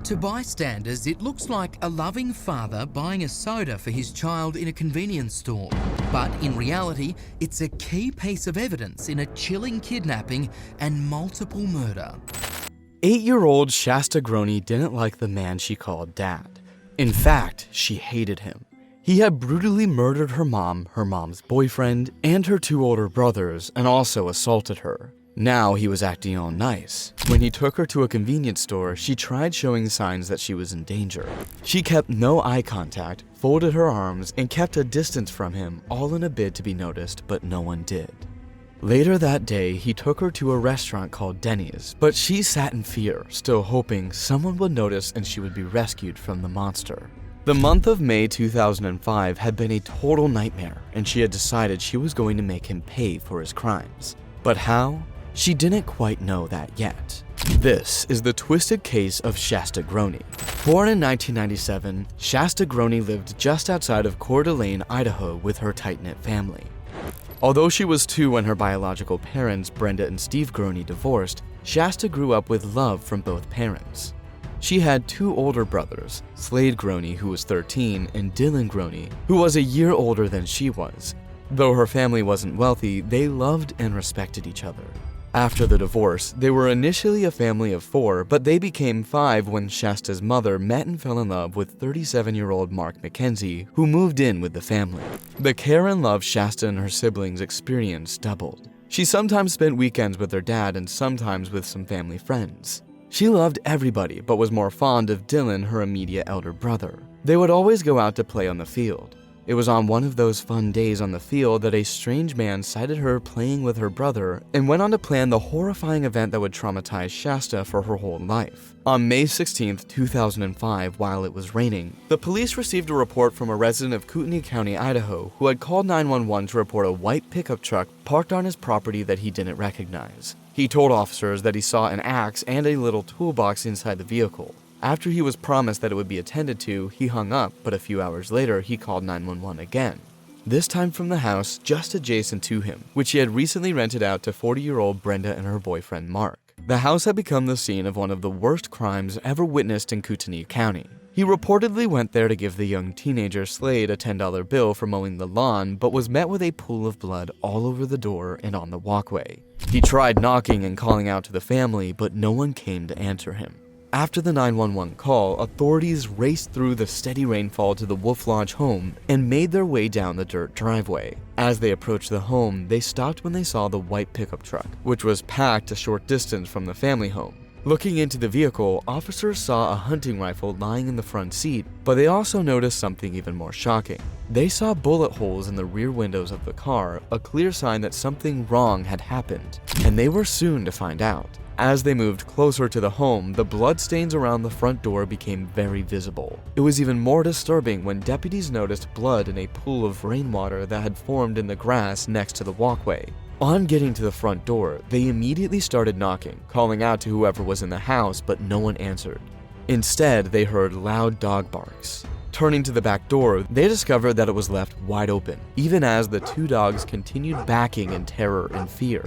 To bystanders, it looks like a loving father buying a soda for his child in a convenience store. But in reality, it's a key piece of evidence in a chilling kidnapping and multiple murder. 8-year-old Shasta Groney didn't like the man she called dad. In fact, she hated him. He had brutally murdered her mom's boyfriend, and her 2 older brothers, and also assaulted her. Now he was acting all nice. When he took her to a convenience store, she tried showing signs that she was in danger. She kept no eye contact, folded her arms, and kept a distance from him, all in a bid to be noticed, but no one did. Later that day, he took her to a restaurant called Denny's, but she sat in fear, still hoping someone would notice and she would be rescued from the monster. The month of May 2005 had been a total nightmare, and she had decided she was going to make him pay for his crimes. But how? She didn't quite know that yet. This is the twisted case of Shasta Groney. Born in 1997, Shasta Groney lived just outside of Coeur d'Alene, Idaho with her tight-knit family. Although she was 2 when her biological parents, Brenda and Steve Groney, divorced, Shasta grew up with love from both parents. She had 2 older brothers, Slade Groney, who was 13, and Dylan Groney, who was a year older than she was. Though her family wasn't wealthy, they loved and respected each other. After the divorce, they were initially a family of 4, but they became 5 when Shasta's mother met and fell in love with 37-year-old Mark McKenzie, who moved in with the family. The care and love Shasta and her siblings experienced doubled. She sometimes spent weekends with her dad and sometimes with some family friends. She loved everybody, but was more fond of Dylan, her immediate elder brother. They would always go out to play on the field. It was on one of those fun days on the field that a strange man sighted her playing with her brother and went on to plan the horrifying event that would traumatize Shasta for her whole life. On May 16, 2005, while it was raining, the police received a report from a resident of Kootenai County, Idaho, who had called 911 to report a white pickup truck parked on his property that he didn't recognize. He told officers that he saw an axe and a little toolbox inside the vehicle. After he was promised that it would be attended to, he hung up, but a few hours later, he called 911 again. This time from the house just adjacent to him, which he had recently rented out to 40-year-old Brenda and her boyfriend Mark. The house had become the scene of one of the worst crimes ever witnessed in Kootenai County. He reportedly went there to give the young teenager Slade a $10 bill for mowing the lawn, but was met with a pool of blood all over the door and on the walkway. He tried knocking and calling out to the family, but no one came to answer him. After the 911 call, authorities raced through the steady rainfall to the Wolf Lodge home and made their way down the dirt driveway. As they approached the home, they stopped when they saw the white pickup truck, which was parked a short distance from the family home. Looking into the vehicle, officers saw a hunting rifle lying in the front seat, but they also noticed something even more shocking. They saw bullet holes in the rear windows of the car, a clear sign that something wrong had happened, and they were soon to find out. As they moved closer to the home, the bloodstains around the front door became very visible. It was even more disturbing when deputies noticed blood in a pool of rainwater that had formed in the grass next to the walkway. On getting to the front door, they immediately started knocking, calling out to whoever was in the house, but no one answered. Instead, they heard loud dog barks. Turning to the back door, they discovered that it was left wide open, even as the 2 dogs continued backing in terror and fear.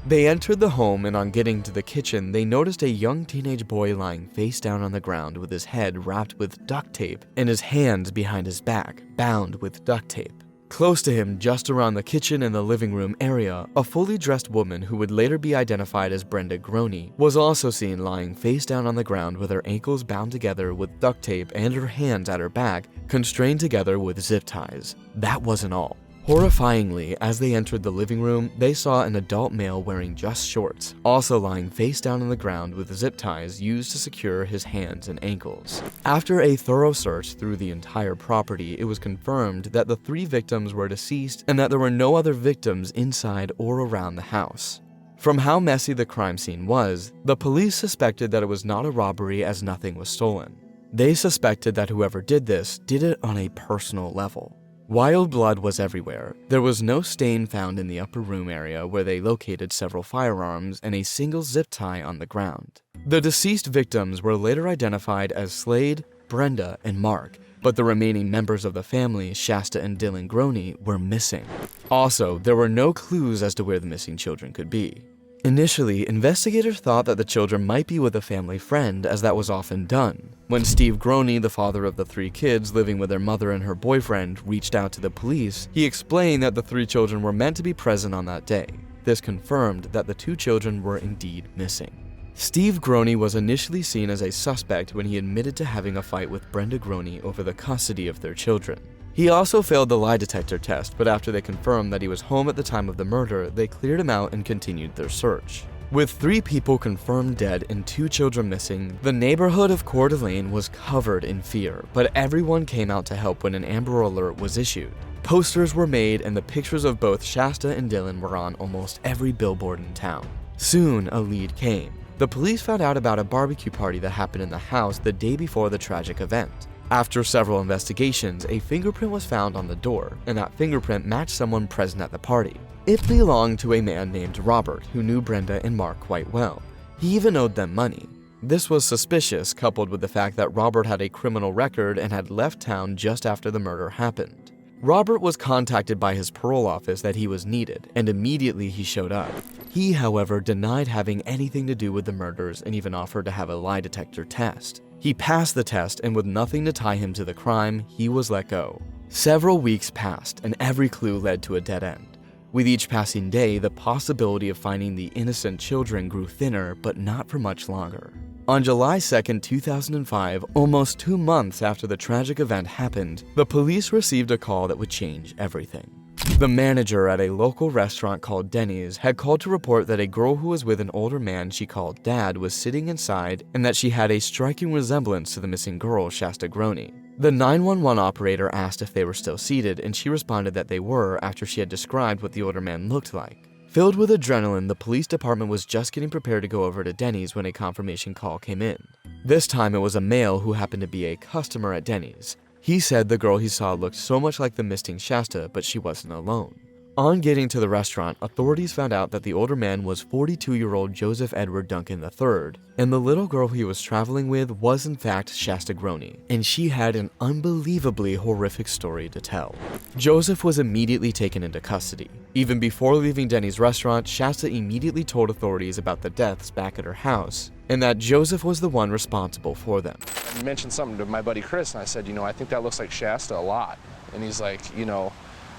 They entered the home, and on getting to the kitchen, they noticed a young teenage boy lying face down on the ground with his head wrapped with duct tape and his hands behind his back, bound with duct tape. Close to him, just around the kitchen and the living room area, a fully dressed woman who would later be identified as Brenda Groney was also seen lying face down on the ground with her ankles bound together with duct tape and her hands at her back, constrained together with zip ties. That wasn't all. Horrifyingly, as they entered the living room, they saw an adult male wearing just shorts, also lying face down on the ground with zip ties used to secure his hands and ankles. After a thorough search through the entire property, it was confirmed that the 3 victims were deceased and that there were no other victims inside or around the house. From how messy the crime scene was, the police suspected that it was not a robbery as nothing was stolen. They suspected that whoever did this did it on a personal level. Wild blood was everywhere. There was no stain found in the upper room area where they located several firearms and a single zip tie on the ground. The deceased victims were later identified as Slade, Brenda, and Mark, but the remaining members of the family, Shasta and Dylan Groney, were missing. Also, there were no clues as to where the missing children could be. Initially, investigators thought that the children might be with a family friend, as that was often done. When Steve Groney, the father of the 3 kids living with their mother and her boyfriend, reached out to the police, he explained that the 3 children were meant to be present on that day. This confirmed that the 2 children were indeed missing. Steve Groney was initially seen as a suspect when he admitted to having a fight with Brenda Groney over the custody of their children. He also failed the lie detector test, but after they confirmed that he was home at the time of the murder, they cleared him out and continued their search. With 3 people confirmed dead and 2 children missing, the neighborhood of Coeur d'Alene was covered in fear, but everyone came out to help when an Amber Alert was issued. Posters were made and the pictures of both Shasta and Dylan were on almost every billboard in town. Soon, a lead came. The police found out about a barbecue party that happened in the house the day before the tragic event. After several investigations, a fingerprint was found on the door, and that fingerprint matched someone present at the party. It belonged to a man named Robert, who knew Brenda and Mark quite well. He even owed them money. This was suspicious, coupled with the fact that Robert had a criminal record and had left town just after the murder happened. Robert was contacted by his parole office that he was needed, and immediately he showed up. He, however, denied having anything to do with the murders and even offered to have a lie detector test. He passed the test, and with nothing to tie him to the crime, he was let go. Several weeks passed, and every clue led to a dead end. With each passing day, the possibility of finding the innocent children grew thinner, but not for much longer. On July 2, 2005, almost 2 months after the tragic event happened, the police received a call that would change everything. The manager at a local restaurant called Denny's had called to report that a girl who was with an older man she called Dad was sitting inside and that she had a striking resemblance to the missing girl, Shasta Groney. The 911 operator asked if they were still seated, and she responded that they were after she had described what the older man looked like. Filled with adrenaline, the police department was just getting prepared to go over to Denny's when a confirmation call came in. This time it was a male who happened to be a customer at Denny's. He said the girl he saw looked so much like the missing Shasta, but she wasn't alone. On getting to the restaurant, authorities found out that the older man was 42-year-old Joseph Edward Duncan III, and the little girl he was traveling with was in fact Shasta Groney, and she had an unbelievably horrific story to tell. Joseph was immediately taken into custody. Even before leaving Denny's restaurant, Shasta immediately told authorities about the deaths back at her house, and that Joseph was the one responsible for them. I mentioned something to my buddy Chris, and I said, I think that looks like Shasta a lot. And he's like,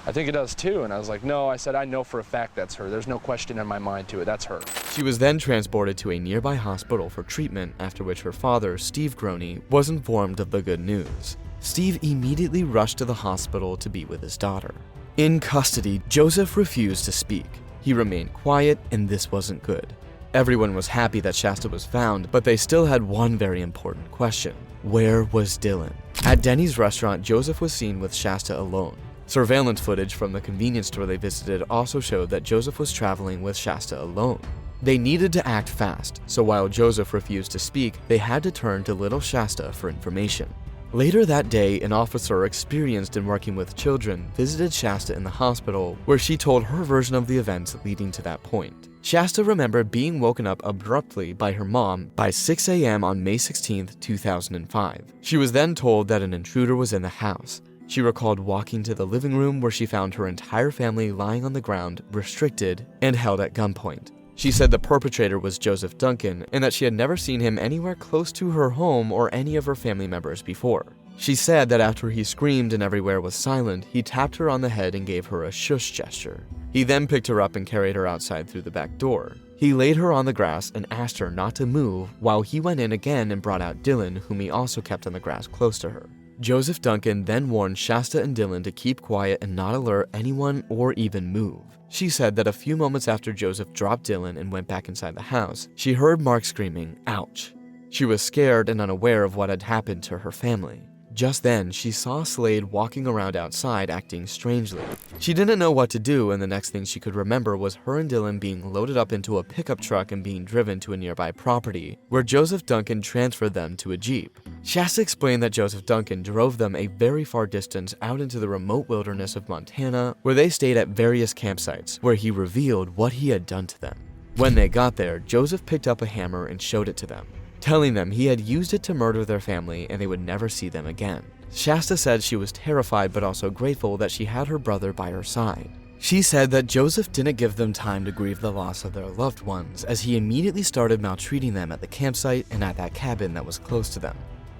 I think it does too. And I was like, no, I said, I know for a fact that's her. There's no question in my mind to it, that's her. She was then transported to a nearby hospital for treatment, after which her father, Steve Groney, was informed of the good news. Steve immediately rushed to the hospital to be with his daughter. In custody, Joseph refused to speak. He remained quiet, and this wasn't good. Everyone was happy that Shasta was found, but they still had one very important question. Where was Dylan? At Denny's restaurant, Joseph was seen with Shasta alone. Surveillance footage from the convenience store they visited also showed that Joseph was traveling with Shasta alone. They needed to act fast, so while Joseph refused to speak, they had to turn to little Shasta for information. Later that day, an officer experienced in working with children visited Shasta in the hospital, where she told her version of the events leading to that point. Shasta remembered being woken up abruptly by her mom by 6 a.m. on May 16, 2005. She was then told that an intruder was in the house. She recalled walking to the living room where she found her entire family lying on the ground, restricted, and held at gunpoint. She said the perpetrator was Joseph Duncan and that she had never seen him anywhere close to her home or any of her family members before. She said that after he screamed and everywhere was silent, he tapped her on the head and gave her a shush gesture. He then picked her up and carried her outside through the back door. He laid her on the grass and asked her not to move while he went in again and brought out Dylan, whom he also kept on the grass close to her. Joseph Duncan then warned Shasta and Dylan to keep quiet and not alert anyone or even move. She said that a few moments after Joseph dropped Dylan and went back inside the house, she heard Mark screaming, "Ouch." She was scared and unaware of what had happened to her family. Just then, she saw Slade walking around outside acting strangely. She didn't know what to do, and the next thing she could remember was her and Dylan being loaded up into a pickup truck and being driven to a nearby property, where Joseph Duncan transferred them to a Jeep. Shasta explained that Joseph Duncan drove them a very far distance out into the remote wilderness of Montana, where they stayed at various campsites, where he revealed what he had done to them. When they got there, Joseph picked up a hammer and showed it to them, telling them he had used it to murder their family and they would never see them again. Shasta said she was terrified but also grateful that she had her brother by her side. She said that Joseph didn't give them time to grieve the loss of their loved ones, as he immediately started maltreating them at the campsite and at that cabin that was close to them.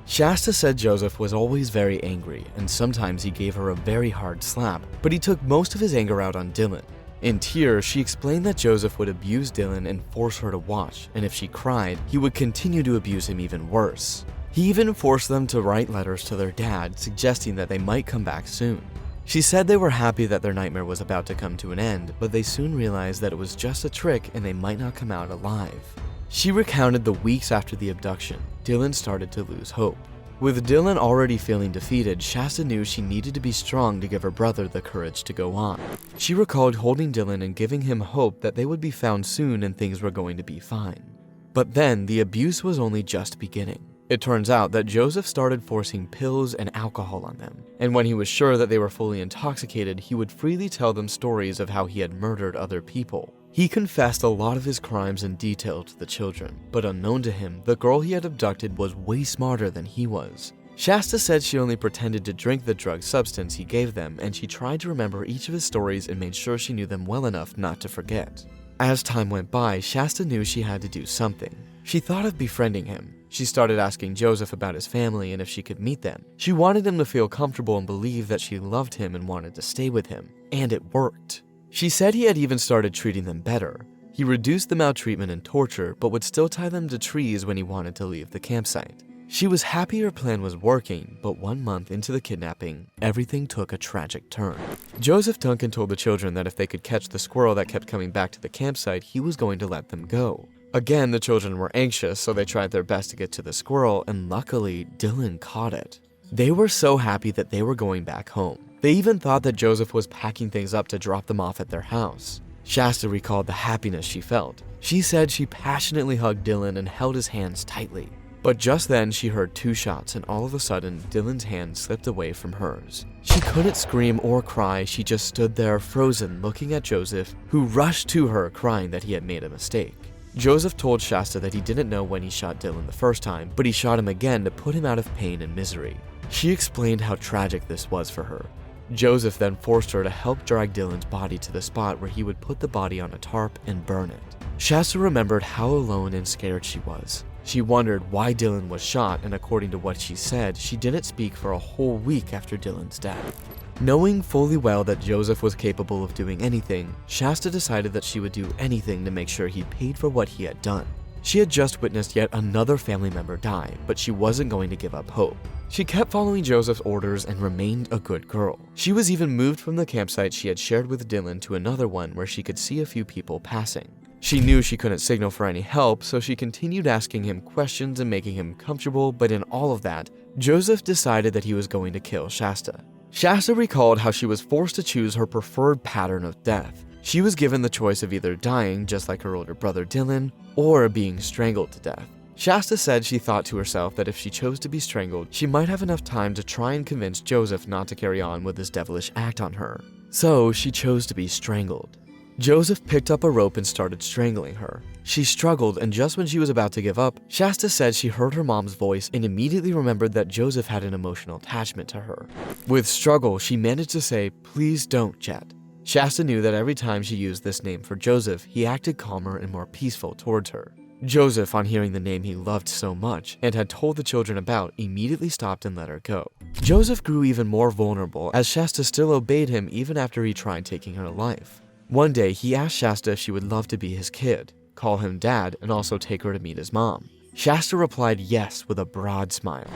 Shasta said Joseph was always very angry, and sometimes he gave her a very hard slap, but he took most of his anger out on Dylan. In tears, she explained that Joseph would abuse Dylan and force her to watch, and if she cried, he would continue to abuse him even worse. He even forced them to write letters to their dad, suggesting that they might come back soon. She said they were happy that their nightmare was about to come to an end, but they soon realized that it was just a trick and they might not come out alive. She recounted the weeks after the abduction. Dylan started to lose hope. With Dylan already feeling defeated, Shasta knew she needed to be strong to give her brother the courage to go on. She recalled holding Dylan and giving him hope that they would be found soon and things were going to be fine. But then, the abuse was only just beginning. It turns out that Joseph started forcing pills and alcohol on them, and when he was sure that they were fully intoxicated, he would freely tell them stories of how he had murdered other people. He confessed a lot of his crimes in detail to the children, but unknown to him, the girl he had abducted was way smarter than he was. Shasta said she only pretended to drink the drug substance he gave them, and she tried to remember each of his stories and made sure she knew them well enough not to forget. As time went by, Shasta knew she had to do something. She thought of befriending him. She started asking Joseph about his family and if she could meet them. She wanted him to feel comfortable and believe that she loved him and wanted to stay with him. And it worked. She said he had even started treating them better. He reduced the maltreatment and torture, but would still tie them to trees when he wanted to leave the campsite. She was happy her plan was working, but 1 month into the kidnapping, everything took a tragic turn. Joseph Duncan told the children that if they could catch the squirrel that kept coming back to the campsite, he was going to let them go. Again, the children were anxious, so they tried their best to get to the squirrel, and luckily, Dylan caught it. They were so happy that they were going back home. They even thought that Joseph was packing things up to drop them off at their house. Shasta recalled the happiness she felt. She said she passionately hugged Dylan and held his hands tightly. But just then, she heard 2 shots, and all of a sudden, Dylan's hand slipped away from hers. She couldn't scream or cry, she just stood there frozen looking at Joseph, who rushed to her crying that he had made a mistake. Joseph told Shasta that he didn't know when he shot Dylan the first time, but he shot him again to put him out of pain and misery. She explained how tragic this was for her. Joseph then forced her to help drag Dylan's body to the spot where he would put the body on a tarp and burn it. Shasta remembered how alone and scared she was. She wondered why Dylan was shot, and according to what she said, she didn't speak for a whole week after Dylan's death. Knowing fully well that Joseph was capable of doing anything, Shasta decided that she would do anything to make sure he paid for what he had done. She had just witnessed yet another family member die, but she wasn't going to give up hope. She kept following Joseph's orders and remained a good girl. She was even moved from the campsite she had shared with Dylan to another one where she could see a few people passing. She knew she couldn't signal for any help, so she continued asking him questions and making him comfortable, but in all of that, Joseph decided that he was going to kill Shasta. Shasta recalled how she was forced to choose her preferred pattern of death. She was given the choice of either dying, just like her older brother Dylan, or being strangled to death. Shasta said she thought to herself that if she chose to be strangled, she might have enough time to try and convince Joseph not to carry on with his devilish act on her. So she chose to be strangled. Joseph picked up a rope and started strangling her. She struggled, and just when she was about to give up, Shasta said she heard her mom's voice and immediately remembered that Joseph had an emotional attachment to her. With struggle, she managed to say, "Please don't, Jet." Shasta knew that every time she used this name for Joseph, he acted calmer and more peaceful towards her. Joseph, on hearing the name he loved so much and had told the children about, immediately stopped and let her go. Joseph grew even more vulnerable as Shasta still obeyed him even after he tried taking her life. One day, he asked Shasta if she would love to be his kid, call him dad, and also take her to meet his mom. Shasta replied yes with a broad smile.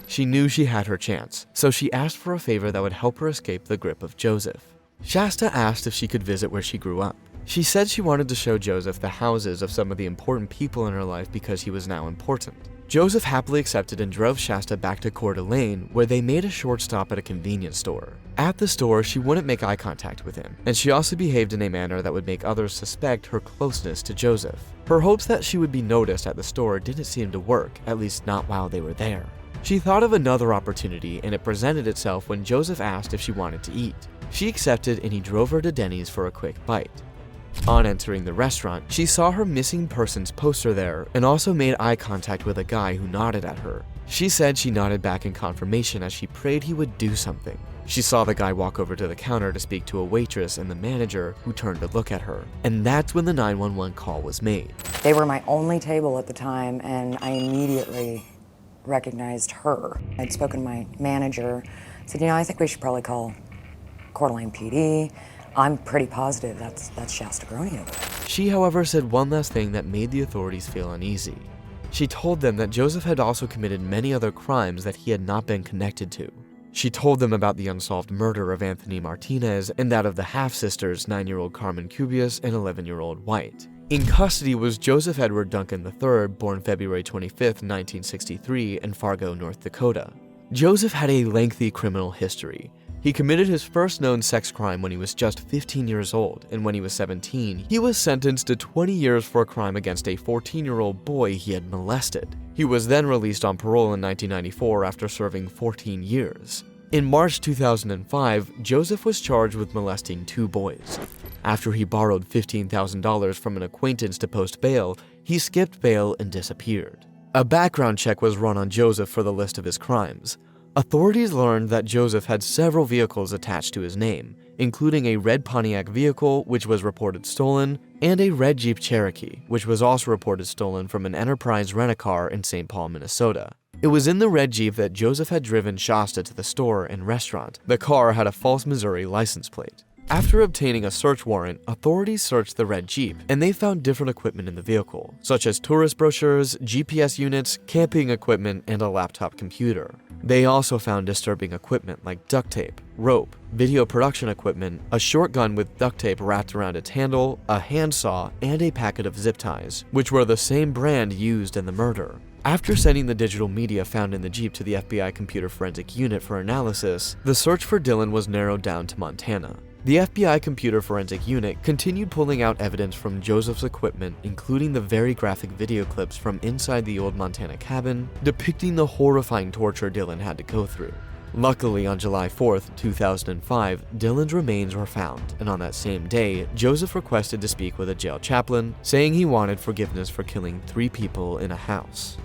She knew she had her chance, so she asked for a favor that would help her escape the grip of Joseph. Shasta asked if she could visit where she grew up. She said she wanted to show Joseph the houses of some of the important people in her life because he was now important. Joseph happily accepted and drove Shasta back to Coeur d'Alene, where they made a short stop at a convenience store. At the store, she wouldn't make eye contact with him, and she also behaved in a manner that would make others suspect her closeness to Joseph. Her hopes that she would be noticed at the store didn't seem to work, at least not while they were there. She thought of another opportunity, and it presented itself when Joseph asked if she wanted to eat. She accepted, and he drove her to Denny's for a quick bite. On entering the restaurant, she saw her missing persons poster there and also made eye contact with a guy who nodded at her. She said she nodded back in confirmation as she prayed he would do something. She saw the guy walk over to the counter to speak to a waitress and the manager, who turned to look at her. And that's when the 911 call was made. They were my only table at the time, and I immediately recognized her. I'd spoken to my manager, said, I think we should probably call Coeur d'Alene PD. I'm pretty positive that's Shasta Groney over there. She, however, said one last thing that made the authorities feel uneasy. She told them that Joseph had also committed many other crimes that he had not been connected to. She told them about the unsolved murder of Anthony Martinez and that of the half-sisters, 9-year-old Carmen Cubias and 11-year-old White. In custody was Joseph Edward Duncan III, born February 25, 1963, in Fargo, North Dakota. Joseph had a lengthy criminal history. He committed his first known sex crime when he was just 15 years old, and when he was 17, he was sentenced to 20 years for a crime against a 14-year-old boy he had molested. He was then released on parole in 1994 after serving 14 years. In March 2005, Joseph was charged with molesting 2 boys. After he borrowed $15,000 from an acquaintance to post bail, he skipped bail and disappeared. A background check was run on Joseph for the list of his crimes. Authorities learned that Joseph had several vehicles attached to his name, including a red Pontiac vehicle, which was reported stolen, and a red Jeep Cherokee, which was also reported stolen from an Enterprise rent-a-car in St. Paul, Minnesota. It was in the red Jeep that Joseph had driven Shasta to the store and restaurant. The car had a false Missouri license plate. After obtaining a search warrant, authorities searched the red Jeep, and they found different equipment in the vehicle, such as tourist brochures, GPS units, camping equipment, and a laptop computer. They also found disturbing equipment like duct tape, rope, video production equipment, a short gun with duct tape wrapped around its handle, a handsaw, and a packet of zip ties, which were the same brand used in the murder. After sending the digital media found in the Jeep to the FBI Computer Forensic Unit for analysis, the search for Dylan was narrowed down to Montana. The FBI Computer Forensic Unit continued pulling out evidence from Joseph's equipment, including the very graphic video clips from inside the old Montana cabin, depicting the horrifying torture Dylan had to go through. Luckily, on July 4, 2005, Dylan's remains were found, and on that same day, Joseph requested to speak with a jail chaplain, saying he wanted forgiveness for killing 3 people in a house.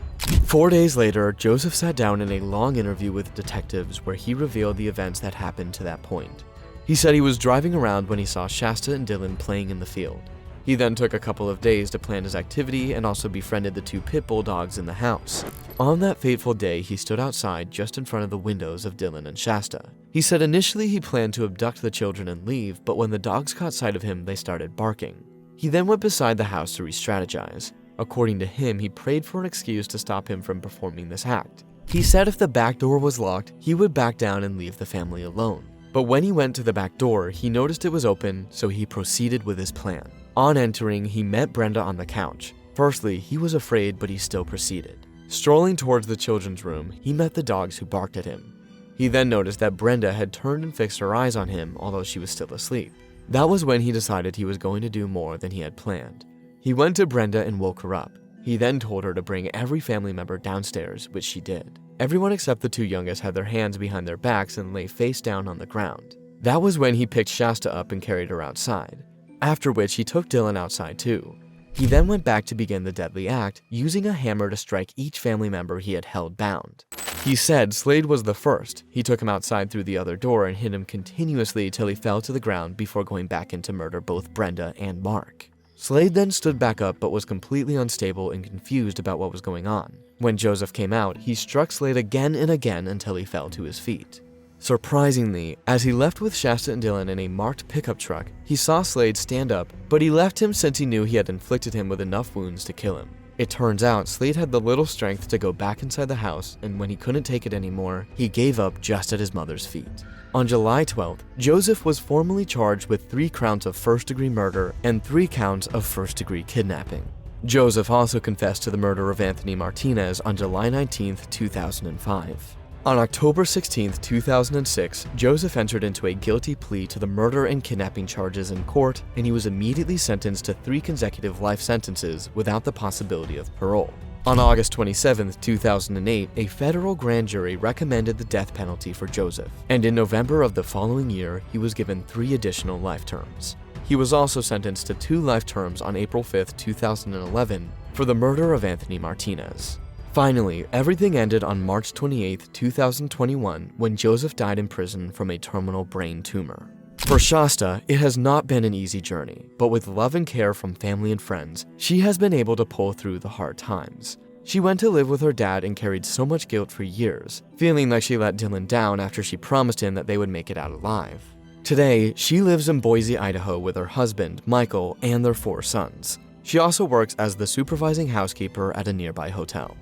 4 days later, Joseph sat down in a long interview with detectives where he revealed the events that happened to that point. He said he was driving around when he saw Shasta and Dylan playing in the field. He then took a couple of days to plan his activity and also befriended the 2 pit bull dogs in the house. On that fateful day, he stood outside just in front of the windows of Dylan and Shasta. He said initially he planned to abduct the children and leave, but when the dogs caught sight of him, they started barking. He then went beside the house to re-strategize. According to him, he prayed for an excuse to stop him from performing this act. He said if the back door was locked, he would back down and leave the family alone. But when he went to the back door, he noticed it was open, so he proceeded with his plan. On entering, he met Brenda on the couch. Firstly, he was afraid, but he still proceeded. Strolling towards the children's room, he met the dogs who barked at him. He then noticed that Brenda had turned and fixed her eyes on him, although she was still asleep. That was when he decided he was going to do more than he had planned. He went to Brenda and woke her up. He then told her to bring every family member downstairs, which she did. Everyone except the 2 youngest had their hands behind their backs and lay face down on the ground. That was when he picked Shasta up and carried her outside, after which he took Dylan outside too. He then went back to begin the deadly act, using a hammer to strike each family member he had held bound. He said Slade was the first. He took him outside through the other door and hit him continuously till he fell to the ground before going back in to murder both Brenda and Mark. Slade then stood back up but was completely unstable and confused about what was going on. When Joseph came out, he struck Slade again and again until he fell to his feet. Surprisingly, as he left with Shasta and Dylan in a marked pickup truck, he saw Slade stand up, but he left him since he knew he had inflicted him with enough wounds to kill him. It turns out Slade had the little strength to go back inside the house, and when he couldn't take it anymore, he gave up just at his mother's feet. On July 12th, Joseph was formally charged with 3 counts of first-degree murder and 3 counts of first-degree kidnapping. Joseph also confessed to the murder of Anthony Martinez on July 19, 2005. On October 16, 2006, Joseph entered into a guilty plea to the murder and kidnapping charges in court, and he was immediately sentenced to 3 consecutive life sentences without the possibility of parole. On August 27, 2008, a federal grand jury recommended the death penalty for Joseph, and in November of the following year, he was given 3 additional life terms. He was also sentenced to 2 life terms on April 5, 2011 for the murder of Anthony Martinez. Finally, everything ended on March 28, 2021, when Joseph died in prison from a terminal brain tumor. For Shasta, it has not been an easy journey, but with love and care from family and friends, she has been able to pull through the hard times. She went to live with her dad and carried so much guilt for years, feeling like she let Dylan down after she promised him that they would make it out alive. Today, she lives in Boise, Idaho with her husband, Michael, and their 4 sons. She also works as the supervising housekeeper at a nearby hotel.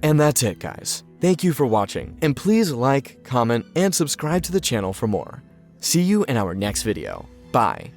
And that's it, guys. Thank you for watching, and please like, comment, and subscribe to the channel for more. See you in our next video. Bye.